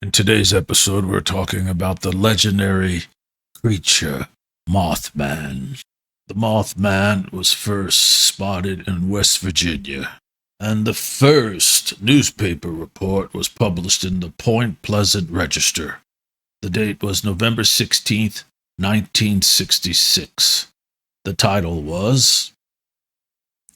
In today's episode, we're talking about the legendary creature, Mothman. The Mothman was first spotted in West Virginia, and the first newspaper report was published in the Point Pleasant Register. The date was November 16th, 1966. The title was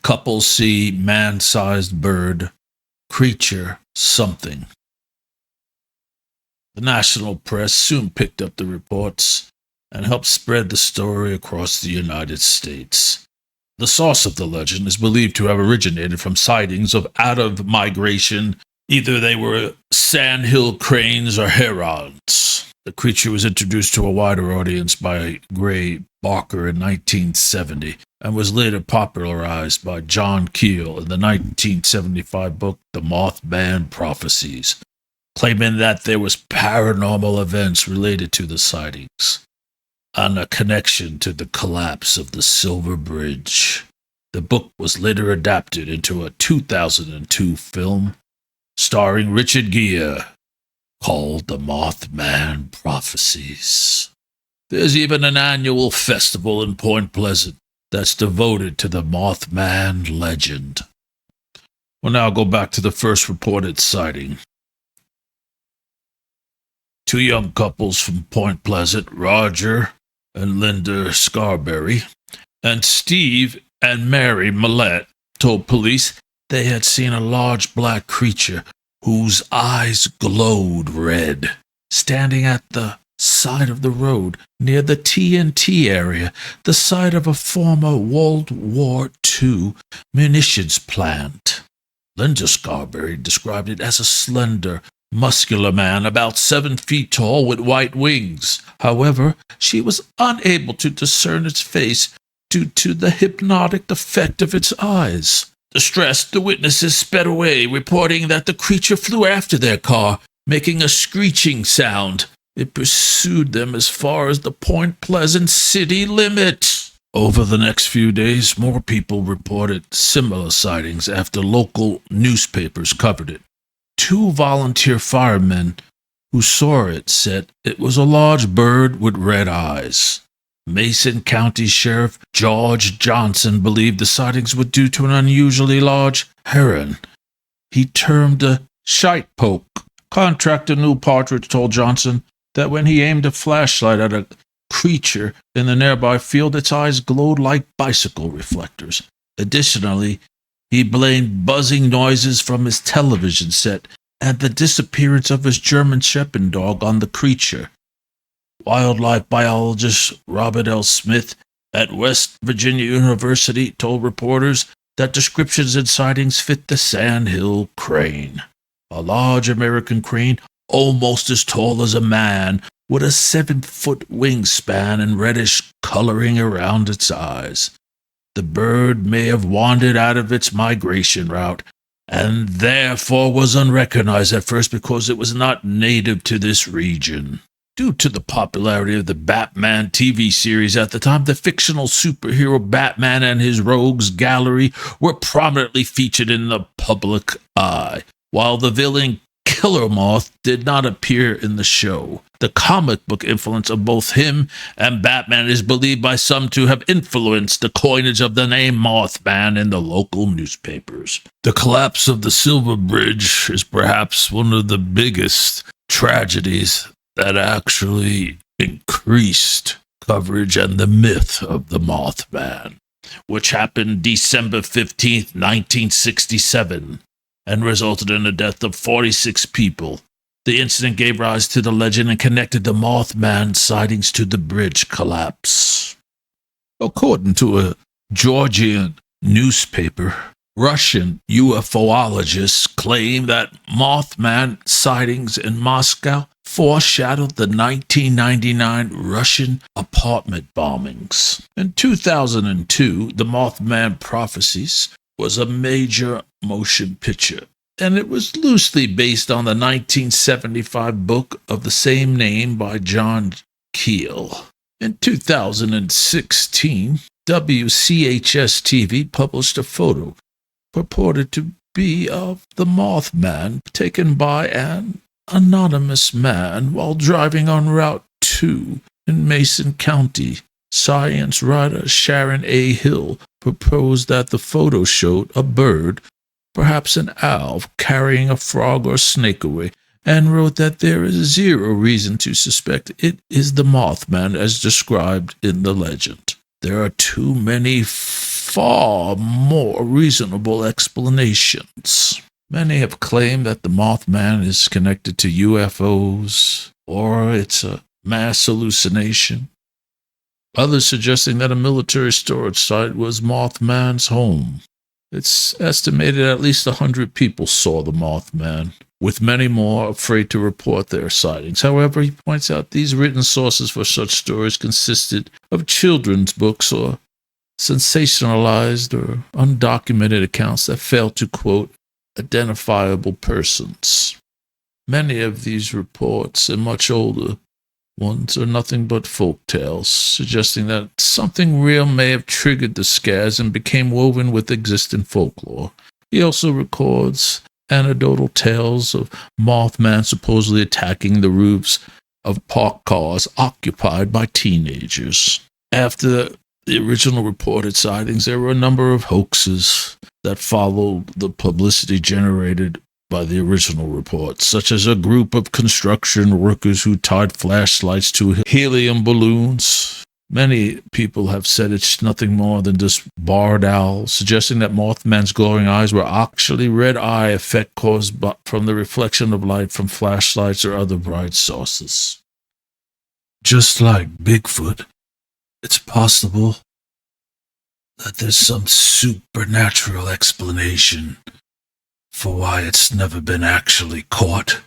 Couple See Man-Sized Bird, Creature Something. The national press soon picked up the reports and helped spread the story across the United States. The source of the legend is believed to have originated from sightings of out-of-migration, either they were sandhill cranes or herons. The creature was introduced to a wider audience by Gray Barker in 1970 and was later popularized by John Keel in the 1975 book The Mothman Prophecies, claiming that there was paranormal events related to the sightings and a connection to the collapse of the Silver Bridge. The book was later adapted into a 2002 film starring Richard Gere called The Mothman Prophecies. There's even an annual festival in Point Pleasant that's devoted to the Mothman legend. We'll now go back to the first reported sighting. Two young couples from Point Pleasant, Roger and Linda Scarberry, and Steve and Mary Millette, told police they had seen a large black creature whose eyes glowed red, standing at the side of the road near the TNT area, the site of a former World War II munitions plant. Linda Scarberry described it as a slender, muscular man about 7 feet tall with white wings. However, she was unable to discern its face due to the hypnotic effect of its eyes. Distressed, the witnesses sped away, reporting that the creature flew after their car, making a screeching sound. It pursued them as far as the Point Pleasant city limit. Over the next few days, more people reported similar sightings after local newspapers covered it. 2 volunteer firemen who saw it said it was a large bird with red eyes. Mason County Sheriff George Johnson believed the sightings were due to an unusually large heron he termed a shite poke. Contractor Neil Partridge told Johnson that when he aimed a flashlight at a creature in the nearby field, its eyes glowed like bicycle reflectors. Additionally, he blamed buzzing noises from his television set and the disappearance of his German Shepherd dog on the creature. Wildlife biologist Robert L. Smith at West Virginia University told reporters that descriptions and sightings fit the sandhill crane, a large American crane almost as tall as a man with a 7-foot wingspan and reddish coloring around its eyes. The bird may have wandered out of its migration route and therefore was unrecognized at first because it was not native to this region. Due to the popularity of the Batman TV series at the time, the fictional superhero Batman and his rogues gallery were prominently featured in the public eye, while the villain Killer Moth did not appear in the show. The comic book influence of both him and Batman is believed by some to have influenced the coinage of the name Mothman in the local newspapers. The collapse of the Silver Bridge is perhaps one of the biggest tragedies that actually increased coverage and the myth of the Mothman, which happened December 15th, 1967, and resulted in the death of 46 people. The incident gave rise to the legend and connected the Mothman sightings to the bridge collapse. According to a Georgian newspaper, Russian UFOologists claim that Mothman sightings in Moscow foreshadowed the 1999 Russian apartment bombings. In 2002, The Mothman Prophecies was a major motion picture, and it was loosely based on the 1975 book of the same name by John Keel. In 2016, WCHS-TV published a photo purported to be of the Mothman taken by an anonymous man while driving on Route 2 in Mason County. Science writer Sharon A. Hill proposed that the photo showed a bird, perhaps an owl, carrying a frog or snake away, and wrote that there is zero reason to suspect it is the Mothman as described in the legend. There are too many far more reasonable explanations. Many have claimed that the Mothman is connected to UFOs, or it's a mass hallucination. Others suggesting that a military storage site was Mothman's home. It's estimated at least 100 people saw the Mothman, with many more afraid to report their sightings. However, he points out these written sources for such stories consisted of children's books or sensationalized or undocumented accounts that failed to quote identifiable persons. Many of these reports, and much older ones, are nothing but folk tales, suggesting that something real may have triggered the scares and became woven with existing folklore. He also records anecdotal tales of Mothman supposedly attacking the roofs of parked cars occupied by teenagers. After the original reported sightings, there were a number of hoaxes that followed the publicity generated by the original reports, such as a group of construction workers who tied flashlights to helium balloons. Many people have said it's nothing more than just barred owls, suggesting that Mothman's glowing eyes were actually red eye effect caused from the reflection of light from flashlights or other bright sources. Just like Bigfoot, it's possible that there's some supernatural explanation for why it's never been actually caught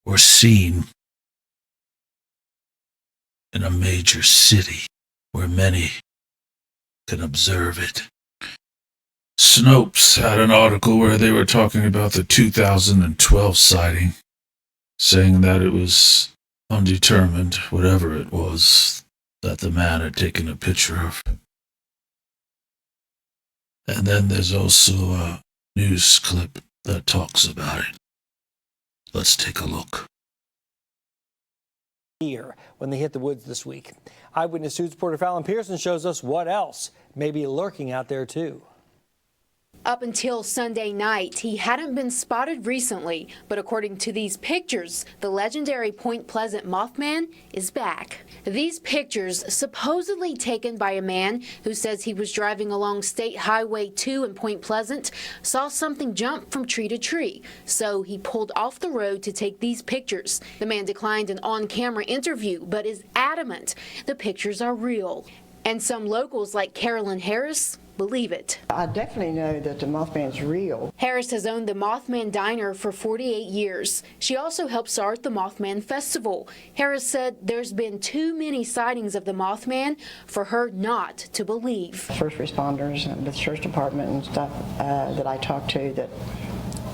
or seen in a major city where many can observe it. Snopes had an article where they were talking about the 2012 sighting, saying that it was undetermined, whatever it was, that the man had taken a picture of. And then there's also a news clip that talks about it. Let's take a look. Here when they hit the woods this week. Eyewitness News reporter Fallon Pearson shows us what else may be lurking out there too. Up until Sunday night, he hadn't been spotted recently, but according to these pictures, the legendary Point Pleasant Mothman is back. These pictures, supposedly taken by a man who says he was driving along State Highway 2 in Point Pleasant, saw something jump from tree to tree, so he pulled off the road to take these pictures. The man declined an on-camera interview, but is adamant the pictures are real. And some locals like Carolyn Harris believe it. I definitely know that the Mothman's real. Harris has owned the Mothman Diner for 48 years. She also helped start the Mothman Festival. Harris said there's been too many sightings of the Mothman for her not to believe. First responders and the church department and stuff that I talked to, that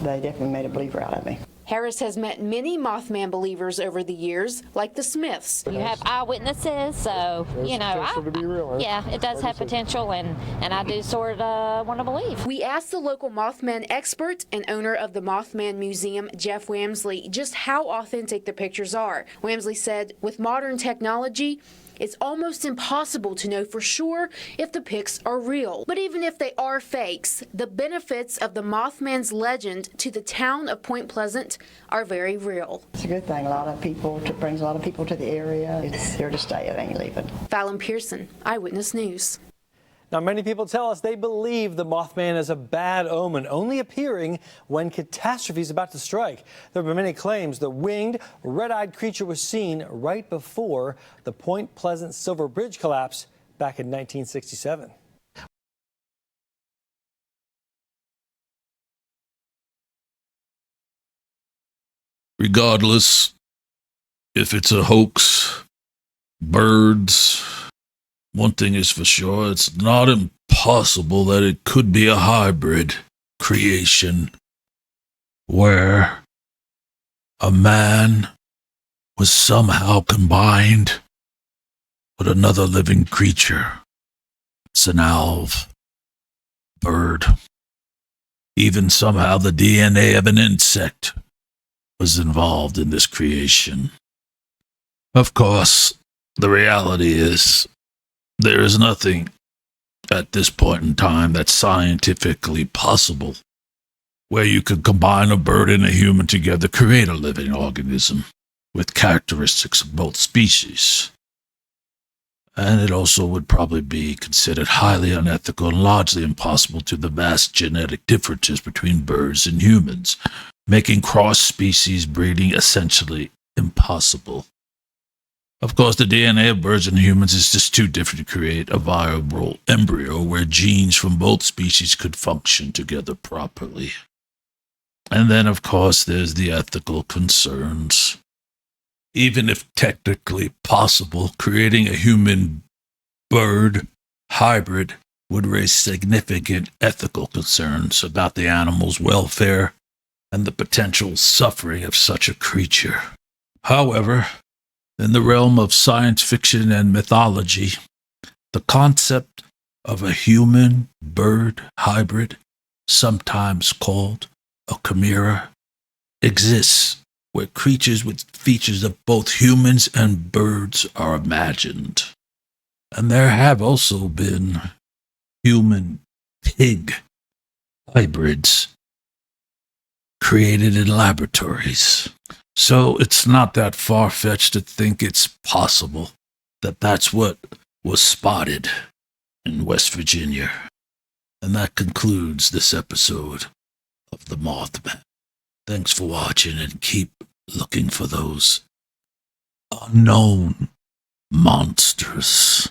they definitely made a believer out of me. Harris has met many Mothman believers over the years, like the Smiths. You have eyewitnesses, so, yeah, it does have potential, and I do sort of want to believe. We asked the local Mothman expert and owner of the Mothman Museum, Jeff Wamsley, just how authentic the pictures are. Wamsley said, with modern technology, it's almost impossible to know for sure if the pics are real. But even if they are fakes, the benefits of the Mothman's legend to the town of Point Pleasant are very real. It's a good thing. Brings a lot of people to the area. It's here to stay. It ain't leaving. Fallon Pearson, Eyewitness News. Now, many people tell us they believe the Mothman is a bad omen, only appearing when catastrophe is about to strike. There have been many claims the winged, red-eyed creature was seen right before the Point Pleasant Silver Bridge collapse back in 1967. Regardless if it's a hoax, birds, one thing is for sure, it's not impossible that it could be a hybrid creation where a man was somehow combined with another living creature. It's an owl, bird, even somehow the DNA of an insect was involved in this creation. Of course, the reality is there is nothing at this point in time that's scientifically possible where you could combine a bird and a human together, create a living organism with characteristics of both species. And it also would probably be considered highly unethical and largely impossible due to the vast genetic differences between birds and humans, making cross-species breeding essentially impossible. Of course, the DNA of birds and humans is just too different to create a viable embryo where genes from both species could function together properly. And then, of course, there's the ethical concerns. Even if technically possible, creating a human-bird hybrid would raise significant ethical concerns about the animal's welfare and the potential suffering of such a creature. However, in the realm of science fiction and mythology, the concept of a human-bird hybrid, sometimes called a chimera, exists where creatures with features of both humans and birds are imagined. And there have also been human-pig hybrids created in laboratories. So it's not that far-fetched to think it's possible that that's what was spotted in West Virginia. And that concludes this episode of The Mothman. Thanks for watching, and keep looking for those unknown monsters.